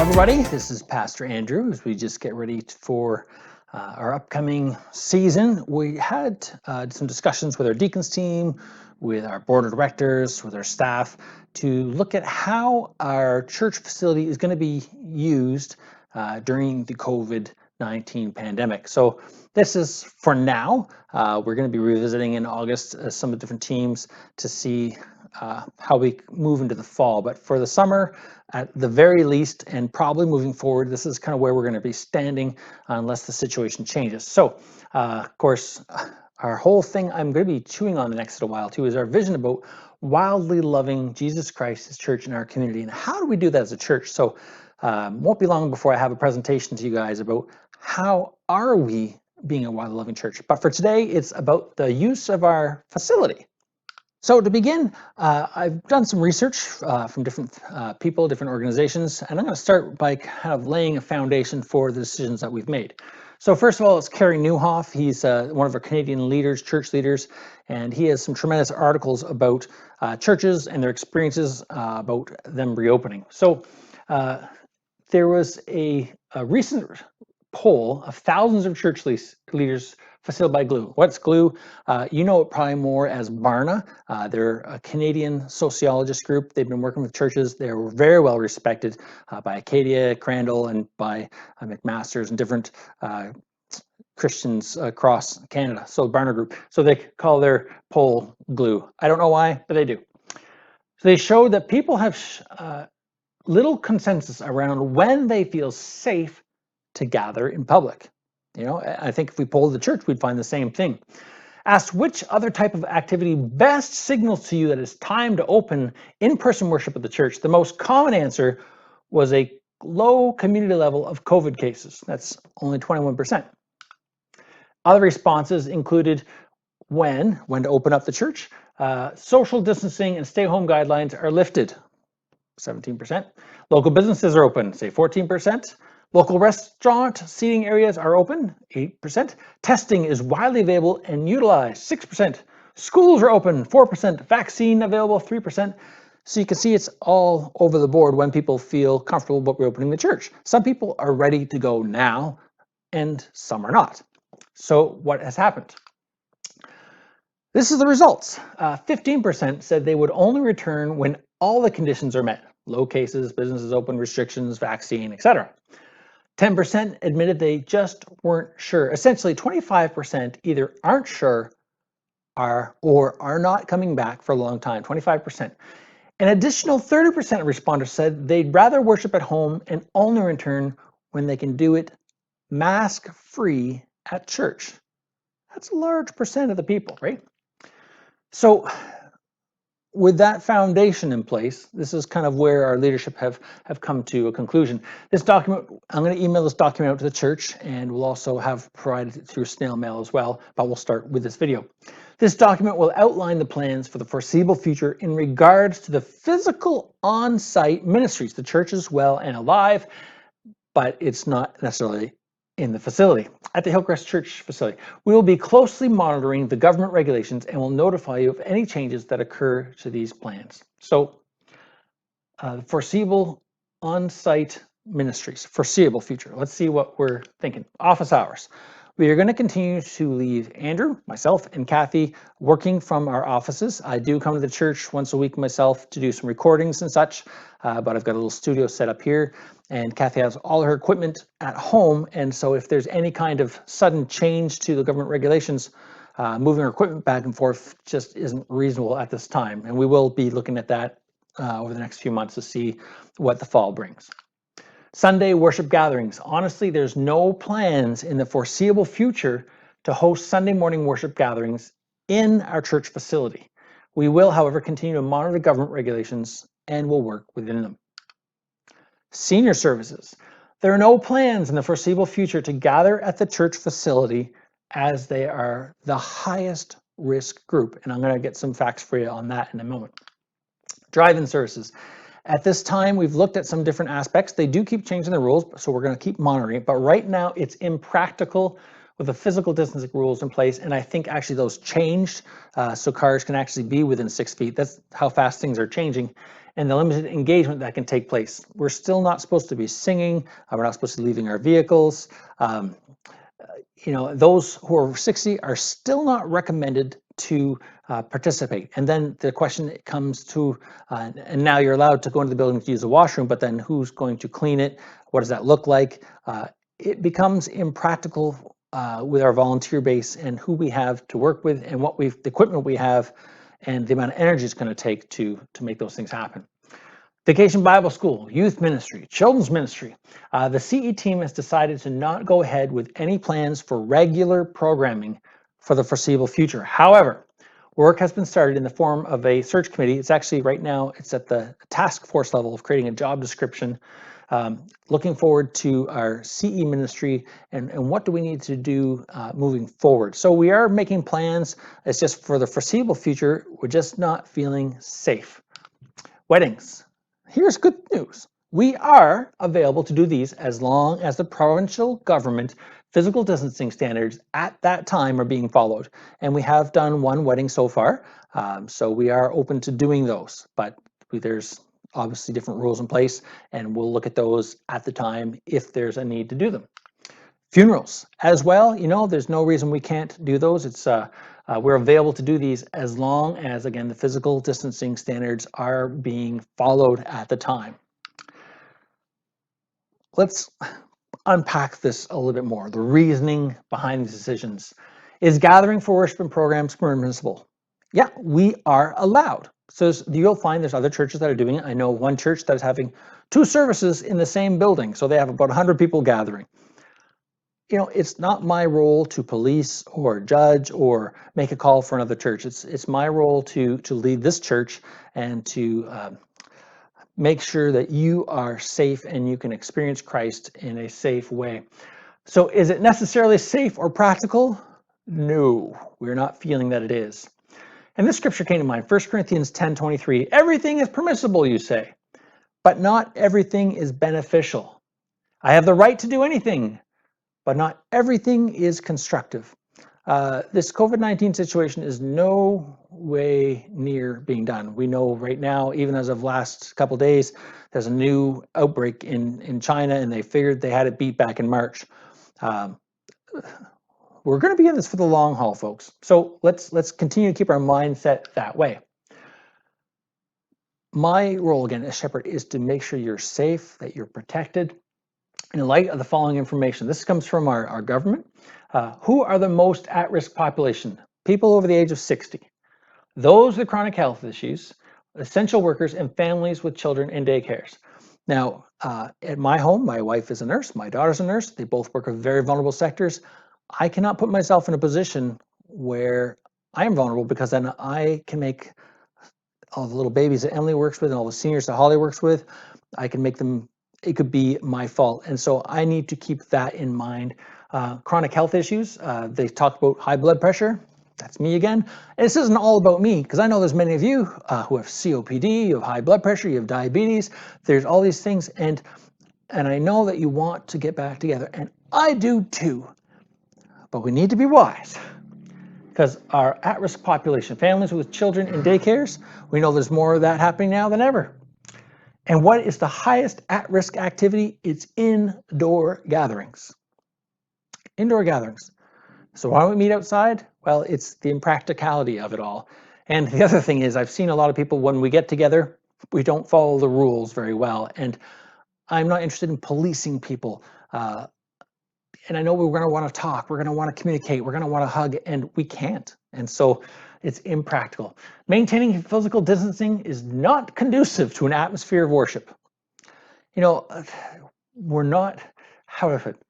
everybody, this is Pastor Andrew as we just get ready for our upcoming season. We had some discussions with our deacons team, with our board of directors, with our staff to look at how our church facility is going to be used during the COVID-19 pandemic. So this is for now. We're going to be revisiting in August some of the different teams to see how we move into the fall. But for the summer, at the very least, and probably moving forward, this is kind of where we're going to be standing unless the situation changes. So, of course, our whole thing I'm going to be chewing on the next little while too is our vision about wildly loving Jesus Christ, His church, and our community. And how do we do that as a church? So, won't be long before I have a presentation to you guys about how are we being a wildly loving church. But for today, it's about the use of our facility. So to begin, I've done some research from different people, different organizations, and I'm going to start by kind of laying a foundation for the decisions that we've made. So first of all, it's Kerry Newhoff. He's one of our Canadian leaders, church leaders, and he has some tremendous articles about churches and their experiences about them reopening. So there was a recent poll of thousands of church leaders facilitated by Glue. What's Glue? You know it probably more as Barna. They're a Canadian sociologist group. They've been working with churches. They're very well respected by Acadia, Crandall, and by McMaster's and different Christians across Canada. So Barna Group. So they call their poll Glue. I don't know why, but they do. So they showed that people have little consensus around when they feel safe to gather in public. You know, I think if we polled the church, we'd find the same thing. Asked which other type of activity best signals to you that it's time to open in-person worship at the church. The most common answer was a low community level of COVID cases. That's only 21%. Other responses included when to open up the church, social distancing and stay-home guidelines are lifted, 17%. Local businesses are open, say 14%. Local restaurant seating areas are open, 8%. Testing is widely available and utilized, 6%. Schools are open, 4%. Vaccine available, 3%. So you can see it's all over the board when people feel comfortable about reopening the church. Some people are ready to go now, and some are not. So what has happened? This is the results. 15% said they would only return when all the conditions are met. Low cases, businesses open, restrictions, vaccine, etc. 10% admitted they just weren't sure. Essentially, 25% either aren't sure or are not coming back for a long time, 25%. An additional 30% of responders said they'd rather worship at home and only return when they can do it mask-free at church. That's a large percent of the people, right? So with that foundation in place, this is kind of where our leadership have come to a conclusion. This document, I'm going to email this document out to the church, and we'll also have provided it through snail mail as well, but we'll start with this video. This document will outline the plans for the foreseeable future in regards to the physical on-site ministries. The church is well and alive, but it's not necessarily in the facility. At the Hillcrest Church facility, we will be closely monitoring the government regulations and will notify you of any changes that occur to these plans. So, foreseeable on-site ministries, foreseeable future. Let's see what we're thinking. Office hours. We are going to continue to leave Andrew, myself, and Kathy working from our offices. I do come to the church once a week myself to do some recordings and such, but I've got a little studio set up here, and Kathy has all her equipment at home, and so if there's any kind of sudden change to the government regulations, moving her equipment back and forth just isn't reasonable at this time, and we will be looking at that over the next few months to see what the fall brings. Sunday worship gatherings. Honestly, there's no plans in the foreseeable future to host Sunday morning worship gatherings in our church facility. We will, however, continue to monitor government regulations and will work within them. Senior services. There are no plans in the foreseeable future to gather at the church facility as they are the highest risk group. And I'm going to get some facts for you on that in a moment. Drive-in services. At this time, we've looked at some different aspects. They do keep changing the rules, so we're going to keep monitoring it. But right now, it's impractical with the physical distancing rules in place, and I think actually those changed so cars can actually be within 6 feet. That's how fast things are changing, and the limited engagement that can take place. We're still not supposed to be singing. We're not supposed to be leaving our vehicles. Those who are 60 are still not recommended to participate. And then the question comes to, and now you're allowed to go into the building to use the washroom, but then who's going to clean it? What does that look like? It becomes impractical with our volunteer base and who we have to work with and the equipment we have and the amount of energy it's going to take to make those things happen. Vacation Bible School, youth ministry, children's ministry. The CE team has decided to not go ahead with any plans for regular programming for the foreseeable future. However, work has been started in the form of a search committee. It's actually right now, it's at the task force level of creating a job description, looking forward to our CE ministry and what do we need to do moving forward. So we are making plans. It's just for the foreseeable future, we're just not feeling safe. Weddings. Here's good news. We are available to do these as long as the provincial government physical distancing standards at that time are being followed. And we have done one wedding so far, so we are open to doing those. But there's obviously different rules in place, and we'll look at those at the time if there's a need to do them. Funerals as well, there's no reason we can't do those. We're available to do these as long as, again, the physical distancing standards are being followed at the time. Let's unpack this a little bit more. The reasoning behind these decisions. Is gathering for worship and programs permissible? Yeah, we are allowed. So you'll find there's other churches that are doing it. I know one church that is having 2 services in the same building, so they have about 100 people gathering. It's not my role to police or judge or make a call for another church. It's my role to lead this church and to make sure that you are safe and you can experience Christ in a safe way. So is it necessarily safe or practical? No, we're not feeling that it is. And this scripture came to mind, 1 Corinthians 10:23. Everything is permissible, you say, but not everything is beneficial. I have the right to do anything, but not everything is constructive. This COVID-19 situation is no way near being done. We know right now, even as of last couple of days, there's a new outbreak in China, and they figured they had it beat back in March. We're going to be in this for the long haul, folks. So let's continue to keep our mindset that way. My role, again, as shepherd is to make sure you're safe, that you're protected. In light of the following information, this comes from our government. Who are the most at-risk population? People over the age of 60. Those with chronic health issues, essential workers, and families with children in daycares. Now, at my home, my wife is a nurse, my daughter's a nurse. They both work in very vulnerable sectors. I cannot put myself in a position where I am vulnerable, because then I can make all the little babies that Emily works with and all the seniors that Holly works with, I can make them, it could be my fault. And so I need to keep that in mind. Chronic health issues, they talk about high blood pressure. That's me again. And this isn't all about me, because I know there's many of you who have COPD, you have high blood pressure, you have diabetes, there's all these things. And I know that you want to get back together, and I do too. But we need to be wise, because our at-risk population, families with children in daycares, we know there's more of that happening now than ever. And what is the highest at-risk activity? It's indoor gatherings. Indoor gatherings. So why don't we meet outside? Well, it's the impracticality of it all. And the other thing is, I've seen a lot of people, when we get together, we don't follow the rules very well. And I'm not interested in policing people. And I know we're going to want to talk, we're going to want to communicate, we're going to want to hug, and we can't. And so it's impractical. Maintaining physical distancing is not conducive to an atmosphere of worship. We're not, how do I put it?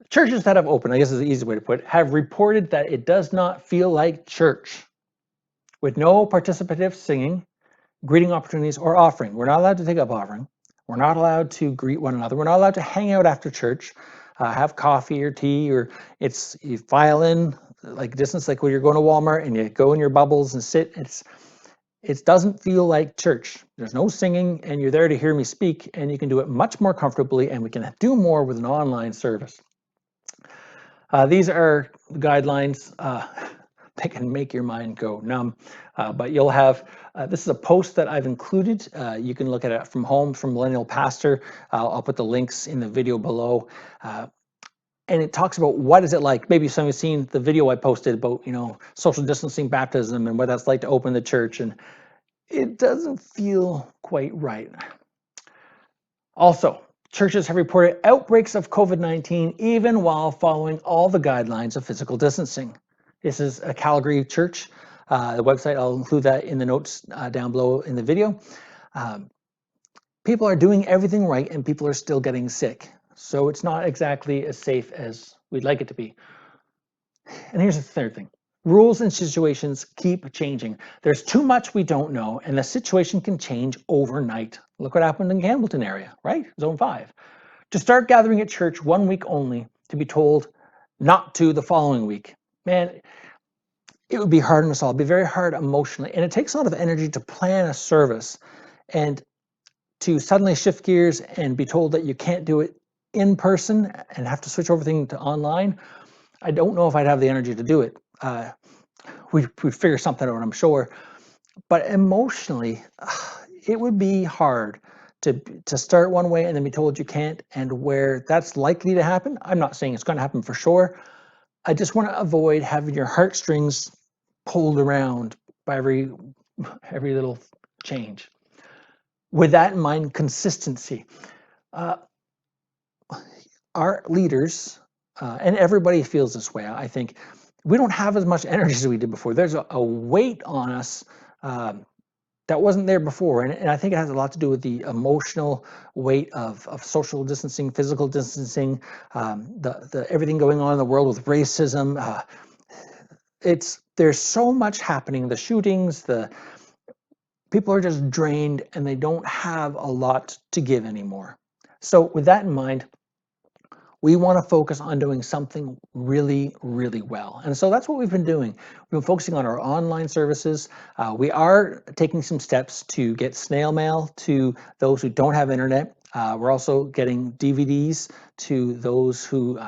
Churches that have opened, I guess is the easy way to put it, have reported that it does not feel like church, with no participative singing, greeting opportunities, or offering. We're not allowed to take up offering. We're not allowed to greet one another. We're not allowed to hang out after church. Have coffee or tea, or you file in like distance, like when you're going to Walmart and you go in your bubbles and sit. It doesn't feel like church. There's no singing, and you're there to hear me speak, and you can do it much more comfortably, and we can do more with an online service. These are guidelines. They can make your mind go numb, but you'll have, this is a post that I've included. You can look at it from home from Millennial Pastor. I'll put the links in the video below. And it talks about what is it like. Maybe some of you have seen the video I posted about, social distancing baptism and what that's like to open the church, and it doesn't feel quite right. Also, churches have reported outbreaks of COVID-19 even while following all the guidelines of physical distancing. This is a Calgary church. The website, I'll include that in the notes down below in the video. People are doing everything right and people are still getting sick. So it's not exactly as safe as we'd like it to be. And here's the third thing. Rules and situations keep changing. There's too much we don't know, and the situation can change overnight. Look what happened in Campbellton area, right? Zone 5. To start gathering at church 1 week only, to be told not to the following week. Man, it would be hard on us all. It'd be very hard emotionally. And it takes a lot of energy to plan a service and to suddenly shift gears and be told that you can't do it in person and have to switch everything to online. I don't know if I'd have the energy to do it. We'd figure something out, I'm sure. But emotionally, it would be hard to start one way and then be told you can't, and where that's likely to happen. I'm not saying it's going to happen for sure. I just want to avoid having your heartstrings pulled around by every little change. With that in mind, consistency. Our leaders, and everybody feels this way, I think, we don't have as much energy as we did before. There's a weight on us that wasn't there before. And I think it has a lot to do with the emotional weight of social distancing, physical distancing, the everything going on in the world with racism. There's so much happening, the shootings, the people are just drained and they don't have a lot to give anymore. So with that in mind, we want to focus on doing something really, really well. And so that's what we've been doing. We've been focusing on our online services. We are taking some steps to get snail mail to those who don't have internet. We're also getting DVDs to those who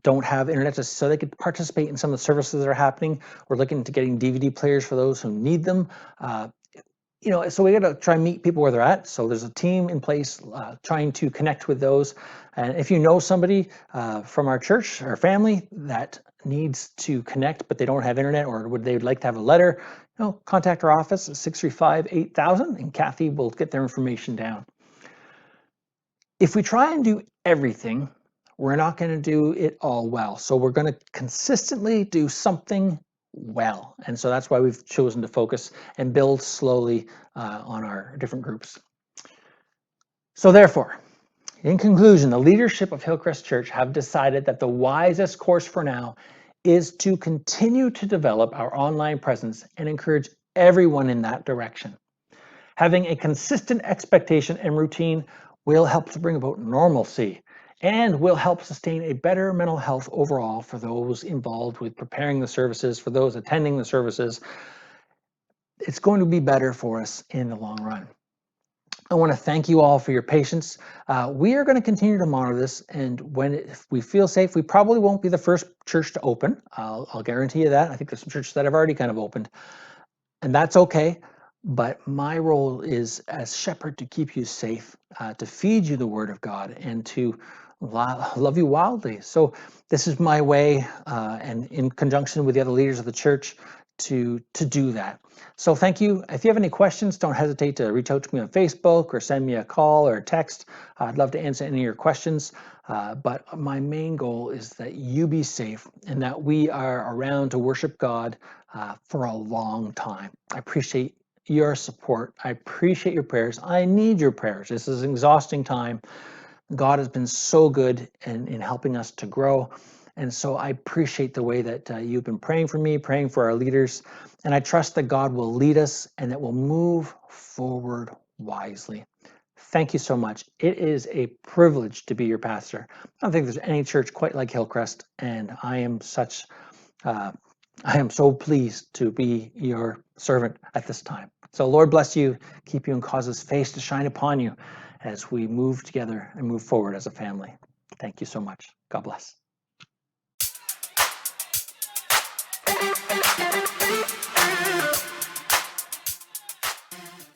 don't have internet so they could participate in some of the services that are happening. We're looking to getting DVD players for those who need them. So we got to try and meet people where they're at. So there's a team in place trying to connect with those. And if you know somebody from our church or family that needs to connect, but they don't have internet, or they would like to have a letter, contact our office at 635-8000, and Kathy will get their information down. If we try and do everything, we're not going to do it all well. So we're going to consistently do something well. And so that's why we've chosen to focus and build slowly on our different groups. So therefore, in conclusion, the leadership of Hillcrest Church have decided that the wisest course for now is to continue to develop our online presence and encourage everyone in that direction. Having a consistent expectation and routine will help to bring about normalcy and will help sustain a better mental health overall for those involved with preparing the services, for those attending the services. It's going to be better for us in the long run. I want to thank you all for your patience. We are going to continue to monitor this, and if we feel safe, we probably won't be the first church to open. I'll guarantee you that. I think there's some churches that have already kind of opened, and that's okay. But my role is as shepherd to keep you safe, to feed you the word of God, and to love you wildly. So this is my way, and in conjunction with the other leaders of the church, to do that. So thank you. If you have any questions, don't hesitate to reach out to me on Facebook or send me a call or a text. I'd love to answer any of your questions. But my main goal is that you be safe and that we are around to worship God for a long time. I appreciate your support. I appreciate your prayers. I need your prayers. This is an exhausting time. God has been so good in helping us to grow. And so I appreciate the way that you've been praying for me, praying for our leaders. And I trust that God will lead us and that we'll move forward wisely. Thank you so much. It is a privilege to be your pastor. I don't think there's any church quite like Hillcrest. And I am so pleased to be your servant at this time. So Lord bless you, keep you, and cause his face to shine upon you as we move together and move forward as a family. Thank you so much. God bless.